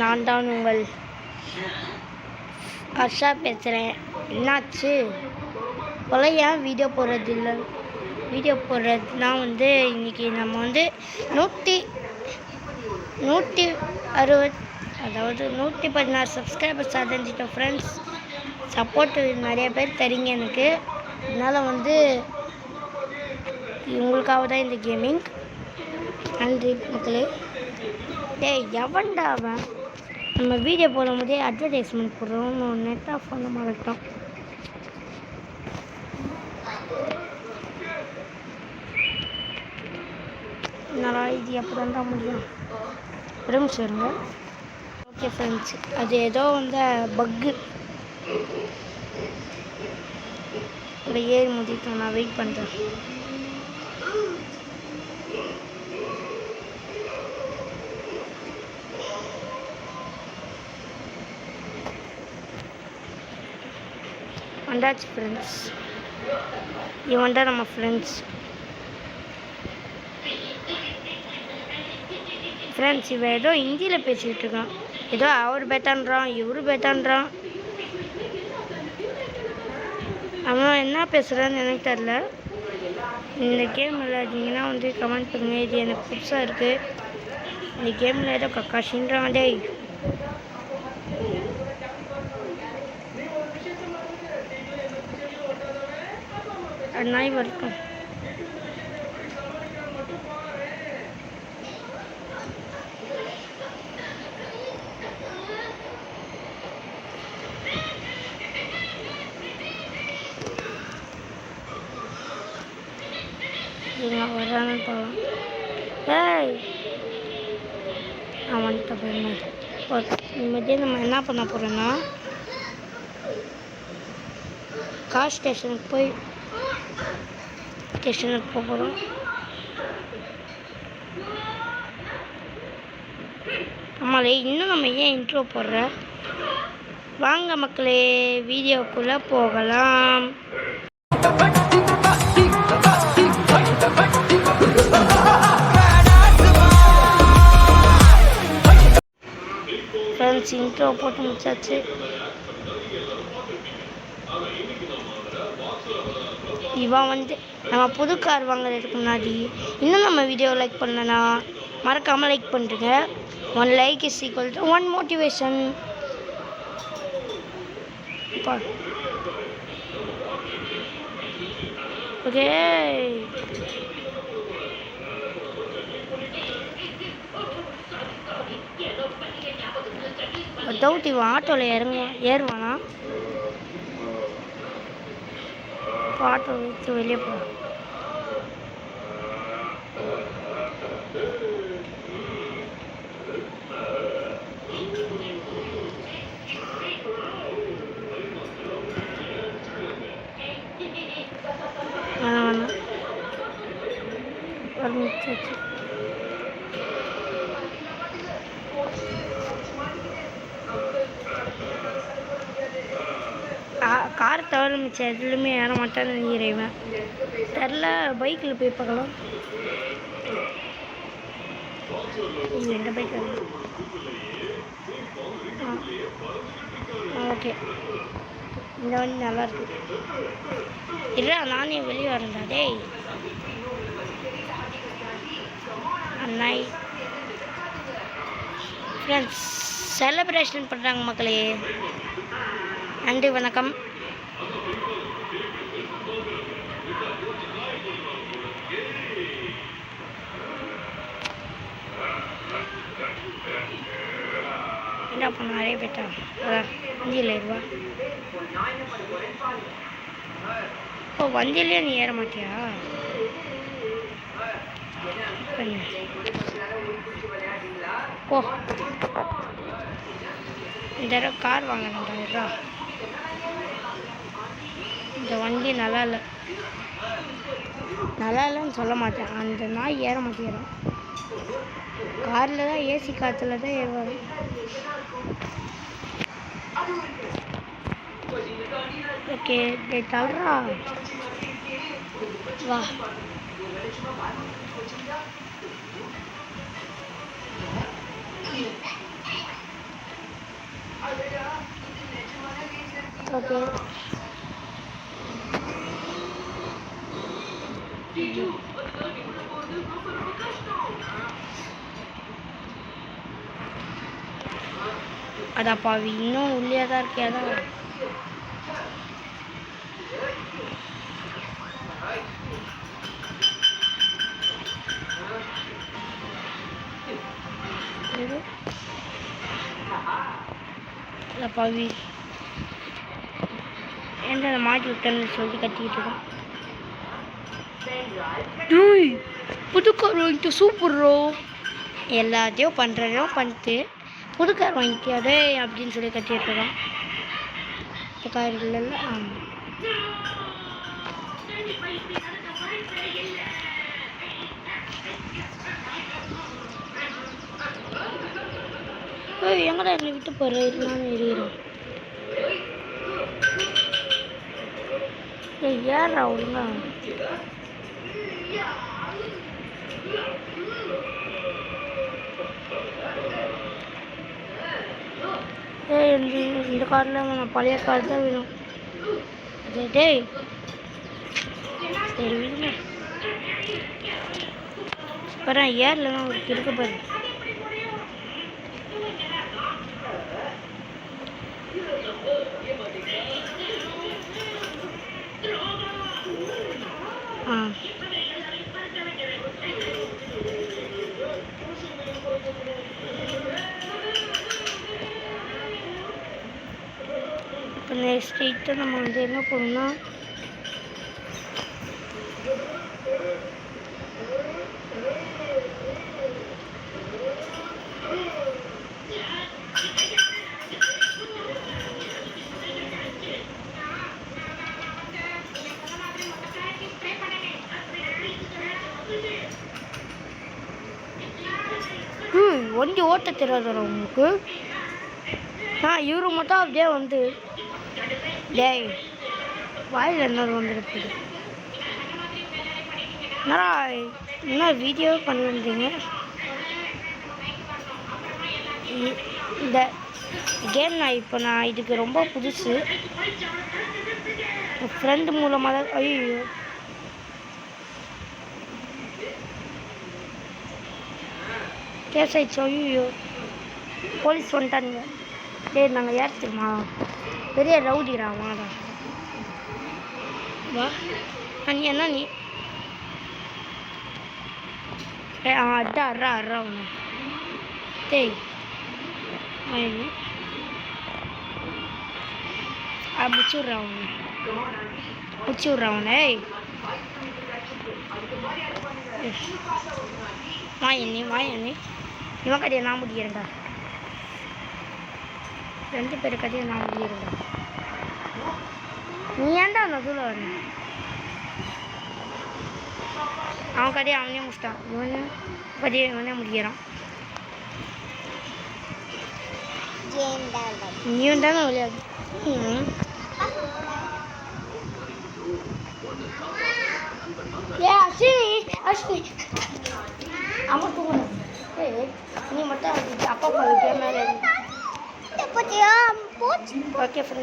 நான் தான் உங்கள் ஹர்ஷா பேசுகிறேன். என்னாச்சு போல ஏன் வீடியோ போடுறதில்லை? வீடியோ போடுறதுனா இன்றைக்கி நம்ம 160 அதாவது 116 சப்ஸ்கிரைபர்ஸ் அடைஞ்சிட்டோம் ஃப்ரெண்ட்ஸ். சப்போர்ட்டு நிறைய பேர் தரீங்க எனக்கு. அதனால் உங்களுக்காக தான் இந்த கேமிங். நன்றி மக்களே. டேய் எவன்டா அவன்? நம்ம வீடியோ போடும் போதே அட்வர்டைஸ்மெண்ட் போடுறோம். நெட் ஆஃப் பண்ண மாட்டோம். நல்லா இது எப்போ தான் முடியும்? சொல்லுங்க. ஓகே ஃப்ரெண்ட்ஸ், அது ஏதோ பக்கு ஏறி முடிட்டோம். நான் வெயிட் பண்ணுறேன். வந்தாச்சு ஃப்ரெண்ட்ஸ். இவன் தான் நம்ம ஃப்ரெண்ட்ஸ். இவன் ஏதோ ஹிந்தியில் பேசிக்கிட்டு இருக்கான். ஏதோ அவர் பேட்டான்றான், இவரு பேட்டான்றான். அவன் என்ன பேசுகிறான்னு எனக்கு தெரில. இந்த கேம் விளையாடிங்கன்னா கமெண்ட் பண்ணுங்கள். இது எனக்கு புதுசாக இருக்குது. இந்த கேமில் ஏதோ கக்காஷின்றான். டேய் நாய் வரைக்கும் வரான்னு போகலாம். ஏய் அவன்கிட்ட போய் நம்ம என்ன பண்ண போகிறோன்னா கார் ஸ்டேஷனுக்கு போக போகிறோம். ஆமாலே, இன்னும் நம்ம ஏன் இன்ட்ரோ போடுற? வாங்க மக்களே, வீடியோக்குள்ளே போகலாம். ஃப்ரெண்ட்ஸ், இன்ட்ரோ போட்டு முடிச்சாச்சு. இவன் நம்ம புது கார் வாங்குறதுக்கு முன்னாடி இன்னும் நம்ம வீடியோ லைக் பண்ணலன்னா மறக்காமல் லைக் பண்ணுறேங்க. 1 like is equal to 1 motivation. Okay, doubt இவன் ஆட்டோவில் ஏறுவானா? ஆட்டோ வச்சு வெளியே போ. கார் தவிர மிச்சம் எதுலையுமே ஏற மாட்டான்னு நினைக்கிறேன். தெரில, பைக்கில் போய் பார்க்கலாம். எந்த பைக்? ஓகே, இந்த வண்டி நல்லாயிருக்கு. இல்லை, நானே வெளியே வரேன்டா. டேய் அண்ணாய் ஃப்ரெண்ட்ஸ், செலிப்ரேஷன் பண்ணுறாங்க மக்களே. நன்றி, வணக்கம். என்ன பண்ண நிறைய பேட்டா வண்டியில் ஏறுவா. ஓ, வண்டியிலே நீ ஏற மாட்டியா? ஓ, இந்த தடவை கார் வாங்கினேன்டா. இந்த வண்டி நல்லா இல்லைன்னு சொல்ல மாட்டேன். அந்த நாய் ஏற மாட்டேங்கிறான். காரில் தான் ஏசி காற்றுல தான் ஏறுவார். ஓகே, தள்ளுறா வா. அதான் பாவி இன்னும் உள்ளே தான் இருக்கே அதான் பாவி எந்த மாட்டி விட்டேன்னு சொல்லி கத்திக்கிட்டு இருக்கோம். புது கார் வாங்கிட்டு சூப்பர்ரோ எல்லாத்தையும் பண்ணுறதையும் பண்ணிட்டு புது கார் வாங்கிட்டு அதே அப்படின்னு சொல்லி கத்திட்டு இருக்கோம். புது கார் இல்லைல்ல ஆமாம் எங்கடா என்னை விட்டு போகிறேன் நான் எறிகிறேன். ஏறா ஒழுங்கா இந்த காரில் நான் பழைய கார் தான் வேணும். டேய் சரி விடுங்க பாரு ஏரில் தான் இருக்க பாரு. இப்போ நெக்ஸ்ட்டு நம்ம வந்து என்ன பண்ணணும்னா வண்டி ஓட்ட தெரியாதுடா உங்களுக்கு. இவரு மட்டும் அப்படியே வந்து டேய் வாயில் இன்னொரு வந்துருக்கு. என்னடா என்ன வீடியோ பண்ணி வந்தீங்க? இந்த கேம் நான் இதுக்கு ரொம்ப புதுசு. ஃப்ரெண்டு மூலமாக தான். ஐயோ கேஸ் ஆயிடுச்சு. ஐயோ போலீஸ் வந்துட்டானுங்க. டேய் நாங்கள் யார் தெரியுமா பெரிய ரவுடிரா வாடா வா. நீ என்ன நீ அட்டா அறா ஒன்று டேய் முடிச்சு விட்றா அவனை ஏய் வாயண்ணி இவன் கதையை நான் முடிக்கிறேன்டா. 2 பேர் கதையை நான் முடிக்கிறேன்டா. நீ ஏன்டா நடுவில் வர? அவன் கதையை அவனே முடிச்சிட்டான். கதையை இவனே முடிக்கிறான். நீ தானே விளையாடு. அஸ்வினி அவன் தூங்கணும். நீ மட்டும் அப்பா கேம் மேலே ஓகே ஃப்ரெண்ட்ஸ்.